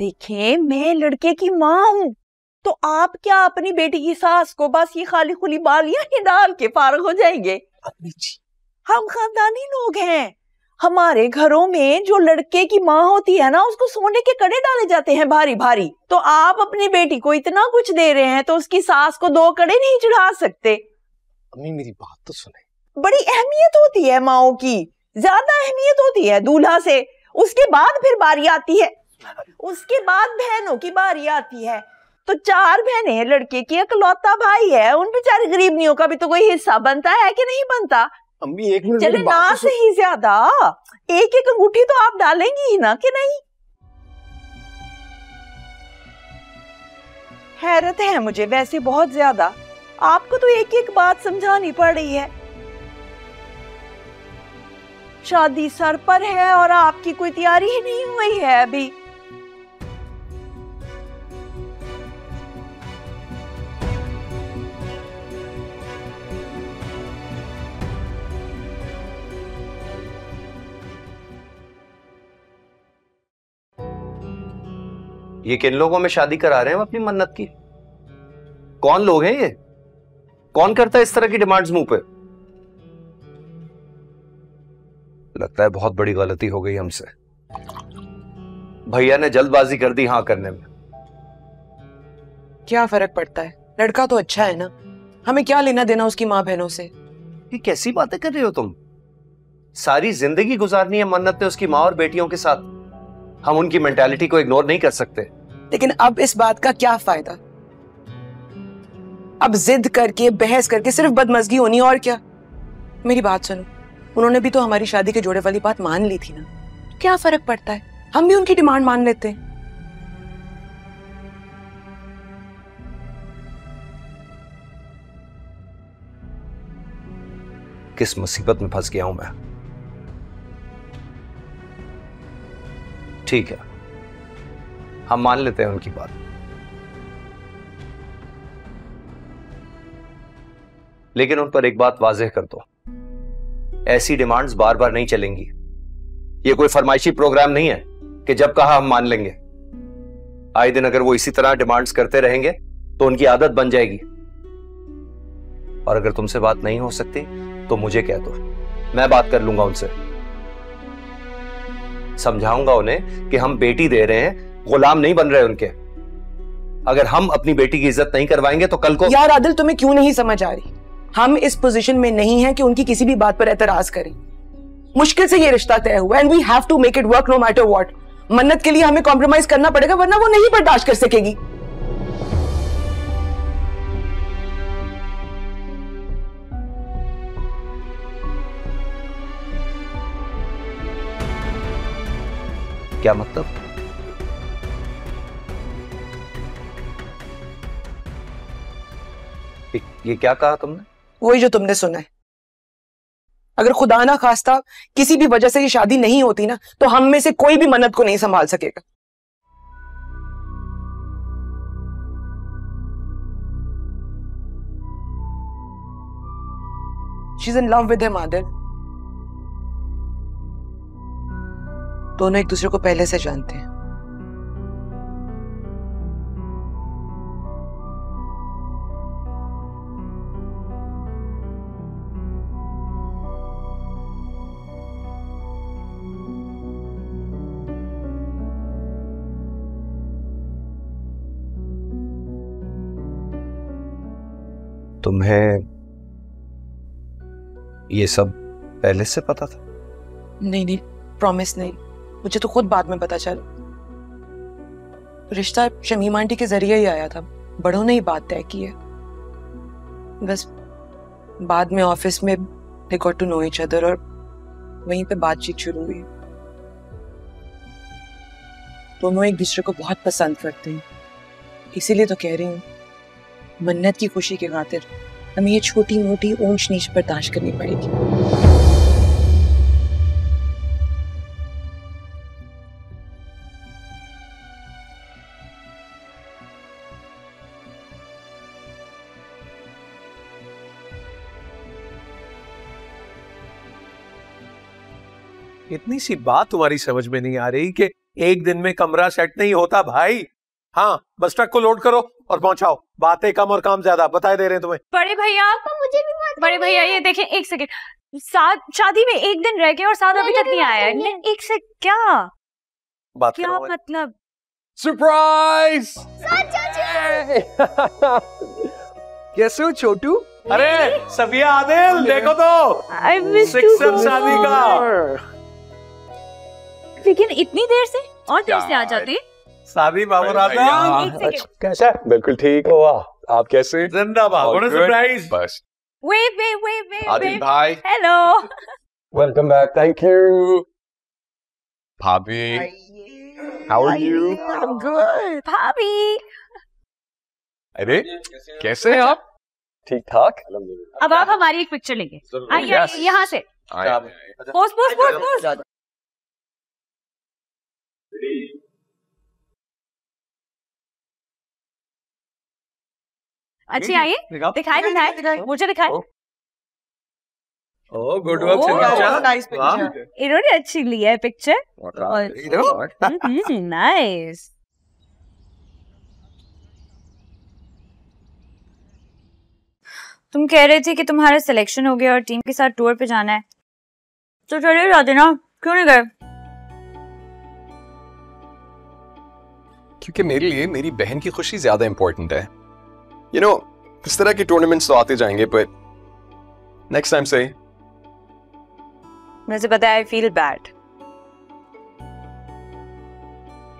देखें, मैं लड़के की माँ हूँ, तो आप क्या अपनी बेटी की सास को बस ये खाली खुली बालियां ही डाल के फारग हो जाएंगे? हम खानदानी लोग हैं। हमारे घरों में जो लड़के की माँ होती है ना, उसको सोने के कड़े डाले जाते हैं भारी भारी। तो आप अपनी बेटी को इतना कुछ दे रहे हैं तो उसकी सास को 2 कड़े नहीं चढ़ा सकते? अम्मी मेरी बात तो सुने। बड़ी अहमियत होती है माओ की, ज्यादा अहमियत होती है दूल्हा से। उसके बाद फिर बारी आती है, उसके बाद बहनों की बारी आती है। तो 4 बहनें हैं, लड़के की इकलौता भाई है, उन बेचारे गरीबनियों का भी तो कोई हिस्सा बनता है कि नहीं बनता? अम्मी एक मिनट, चले ना सही ज्यादा, एक एक अंगूठी तो आप डालेंगी ही ना कि नहीं? हैरत है मुझे वैसे बहुत ज्यादा, आपको तो एक एक बात समझानी पड़ रही है। शादी सर पर है और आपकी कोई तैयारी ही नहीं हुई है अभी। ये किन लोगों में शादी करा रहे हैं हम अपनी मन्नत की? कौन लोग हैं ये? कौन करता है इस तरह की डिमांड्स मुंह पे? लगता है बहुत बड़ी गलती हो गई हमसे। भैया ने जल्दबाजी कर दी हाँ करने में। क्या फर्क पड़ता है, लड़का तो अच्छा है ना, हमें क्या लेना देना उसकी माँ बहनों से? ये कैसी बातें कर रहे हो तुम? सारी जिंदगी गुजारनी है मन्नत ने उसकी माँ और बेटियों के साथ। हम उनकी मेंटालिटी को इग्नोर नहीं कर सकते। लेकिन अब इस बात का क्या फायदा? अब जिद करके बहस करके सिर्फ बदमजगी होनी, और क्या? मेरी बात सुनो, उन्होंने भी तो हमारी शादी के जोड़े वाली बात मान ली थी ना, क्या फर्क पड़ता है, हम भी उनकी डिमांड मान लेते हैं। किस मुसीबत में फंस गया हूं मैं। ठीक है, हम मान लेते हैं उनकी बात। लेकिन उन पर एक बात वाज़ेह कर दो, ऐसी डिमांड्स बार बार नहीं चलेंगी। ये कोई फरमाइशी प्रोग्राम नहीं है कि जब कहा हम मान लेंगे। आए दिन अगर वो इसी तरह डिमांड्स करते रहेंगे तो उनकी आदत बन जाएगी। और अगर तुमसे बात नहीं हो सकती तो मुझे कह दो, मैं बात कर लूंगा उनसे। समझाऊंगा उन्हें कि हम बेटी दे रहे हैं, गुलाम नहीं बन रहे उनके। अगर हम अपनी बेटी की इज्जत नहीं करवाएंगे तो कल को। यार आदिल, तुम्हें क्यों नहीं समझ आ रही? हम इस पोजीशन में नहीं हैं कि उनकी किसी भी बात पर एतराज करें। मुश्किल से ये रिश्ता तय हुआ and we have to make it work no matter what. मन्नत के लिए हमें कॉम्प्रोमाइज करना पड़ेगा, वरना वो नहीं बर्दाश्त कर सकेगी। क्या मतलब? ये क्या कहा तुमने? वही जो तुमने सुना है। अगर खुदा ना खास्ता किसी भी वजह से ये शादी नहीं होती ना, तो हम में से कोई भी मन्नत को नहीं संभाल सकेगा। She's in love with him, Adil. दोनों एक दूसरे को पहले से जानते हैं। तुम्हें ये सब पहले से पता था? नहीं नहीं, प्रॉमिस नहीं, मुझे तो खुद बाद में पता चला। रिश्ता शमीम आंटी के जरिए ही आया था, बड़ों ने ही बात तय की है। बस बाद में ऑफिस में they got to know each other और वहीं पे बातचीत शुरू हुई। दोनों एक दूसरे को बहुत पसंद करते हैं, इसीलिए तो कह रही हूँ मन्नत की खुशी की खातिर हमें ये छोटी मोटी ऊंच नीच बर्दाश्त करनी पड़ेगी। इतनी सी बात तुम्हारी समझ में नहीं आ रही कि एक दिन में कमरा सेट नहीं होता भाई। हाँ, बस ट्रक को लोड करो और पहुंचाओ। बातें कम और काम ज्यादा, बताए दे रहे हैं तुम्हें। बड़े भैया, मुझे भी बड़े भैया ये देखें, एक सेकंड, शादी में एक दिन रह गए और साथ अभी तक नहीं आया है। एक से क्या बात क्या मतलब? सरप्राइज! कैसे हो छोटू? अरे सफिया, आदिल, देखो तो सिक्सर शादी का। लेकिन इतनी देर से और देर से आ जाते। शादी बाबर आजम कैसा? बिल्कुल ठीक हो। आप कैसे? जिंदाबाद। बड़ा सरप्राइज। बस Wait. आदिल भाई, Hello. Welcome back. Thank you. भाभी, how are you? I'm good. भाभी, अरे कैसे हैं आप? ठीक ठाक। अब आप हमारी एक पिक्चर लेंगे। आइए यहाँ से। पोज। अच्छी आइए, दिखाए मुझे दिखाए। Oh good work Safia. Nice picture. इन्होंने अच्छी ली है पिक्चर। नाइस। तुम कह रहे थे कि तुम्हारा सिलेक्शन हो गया और टीम के साथ टूर पे जाना है, तो चले जाते ना, क्यों नहीं गए? क्योंकि मेरे लिए मेरी बहन की खुशी ज्यादा इंपॉर्टेंट है। You know, इस तरह के टूर्नामेंट्स तो आते जाएंगे, but next time say। मुझे पता है, आई फील बैड।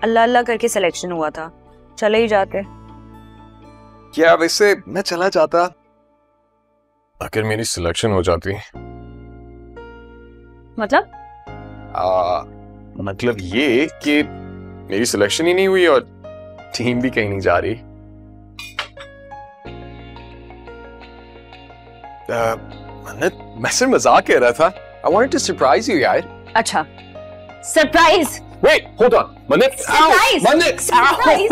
अल्लाह अल्लाह करके सिलेक्शन हुआ था, चले ही जाते। क्या वैसे मैं चला जाता अगर मेरी सिलेक्शन हो जाती? मतलब? मतलब ये कि मेरी सिलेक्शन ही नहीं हुई और टीम भी कहीं नहीं जा रही। मैं सिर्फ मजाक कह रहा था। I wanted to surprise you, यार। अच्छा, सरप्राइज। Wait, hold on, मन्नत। Surprise! मन्नत। Surprise!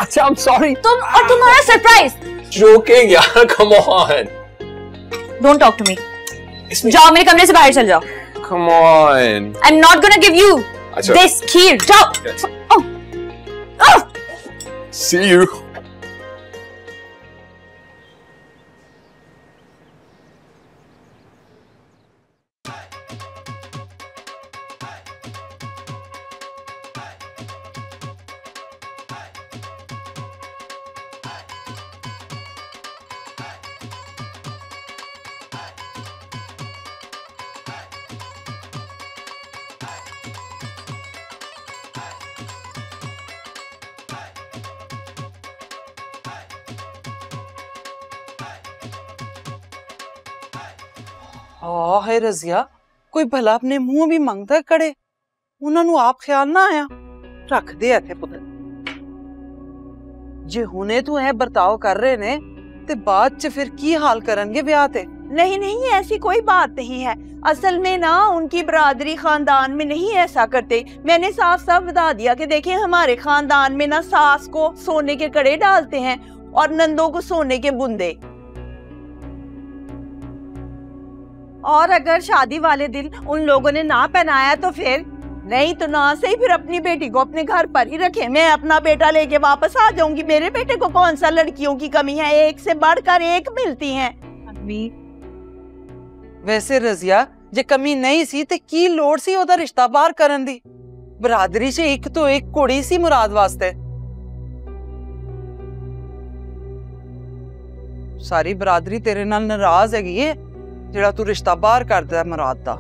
अच्छा, I'm sorry। तुम और तुम्हारा सरप्राइज। Joking, यार, come on। Don't talk to me. जाओ मेरे कमरे से बाहर चल जाओ। Come on। I'm not gonna give you अच्छा। this key. जाओ। See you। है रजिया, कोई भला अपने मुंह भी मंगदा कड़े, उन्होंने आप ख्याल ना आया रख दे इथे पुत्र। जे हुने तू है बर्ताव कर रहे ने ते बाद च फिर की हाल करनगे ब्याह ते? नहीं, ऐसी कोई बात नहीं है। असल में ना उनकी बरादरी खानदान में नहीं ऐसा करते। मैंने साफ साफ बता दिया कि देखिए, हमारे खानदान में ना सास को सोने के कड़े डालते हैं और नंदों को सोने के बुंदे। और अगर शादी वाले दिन उन लोगों ने ना पहनाया तो फिर नहीं, तो ना सही, फिर अपनी बेटी को अपने घर पर ही रखे। मैं अपना बेटा लेके वापस आ जाऊंगी। मेरे बेटे को कौन सा लड़कियों की कमी है, एक से बढ़कर एक मिलती हैं। वैसे रजिया, जे कमी नहीं सी ते की लोड़ सी ओदा रिश्ता बाहर करन दी? बरादरी से एक तो एक कुड़ी सी मुराद वास्ते। सारी बरादरी तेरे नाल नाराज हैगी है जेड़ा तू रिश्ता बाहर करदा मुराद दा।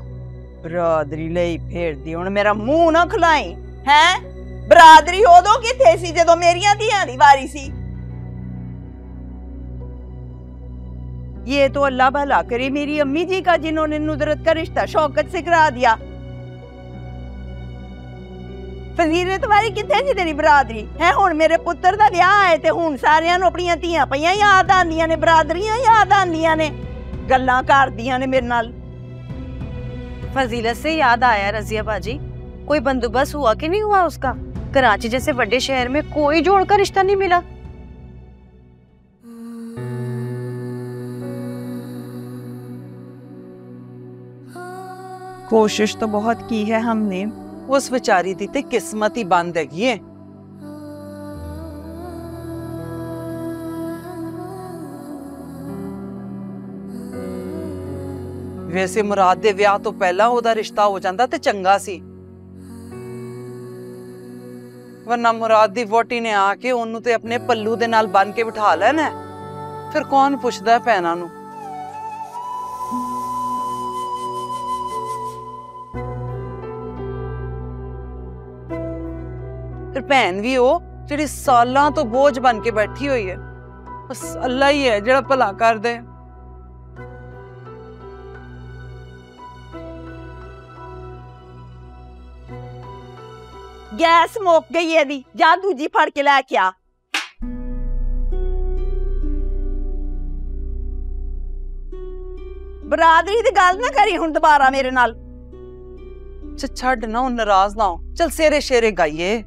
बरादरी लई फेरदी हुण मेरा मुंह ना खुलाई है। बरादरी उदों किथे सी जदों मेरियां धियां दी वारी सी। ये तो अल्लाह भला करे मेरी अम्मी जी का, जिन्होंने नुदरत का रिश्ता शौकत से करा दिया। फजीले तुम्हारी किथे सी तेरी बरादरी है? हुण मेरे पुत्र दा ब्याह है ते हुण सारियां नूं अपणियां धियां पईयां याद आंदियां ने, बरादरियां याद आंदियां ने, गल्लां करदियां ने मेरे नाल। फजीलत से याद आया रजिया बाजी, कोई बंदोबस्त हुआ कि नहीं हुआ उसका? कराची जैसे बड़े शहर में कोई जोड़ का रिश्ता नहीं मिला। कोशिश तो बहुत की है हमने, उस विचारी दी ते किस्मत ही बंद हैगी है। वैसे मुराद दे विआह तो पहला ओदा रिश्ता हो जांदा ते चंगा सी, वरना मुराद दी वोटी ने आके ओनू ते अपने पल्लू दे नाल बन के बिठा लेना है। फिर कौन पुछदा है भैनां नू। फिर भैन भी हो जिहड़ी सालां तो बोझ बन के बैठी हुई है, बस अल्लाह ही है जिहड़ा भला कर दे। गैस मुक गई है दी, जा दूजी फड़ के लैके आ। बरादरी दी गल ना करी हुण दोबारा मेरे नाल। छड़ ना, नाराज ना हो। चल सेरे शेरे गाइए।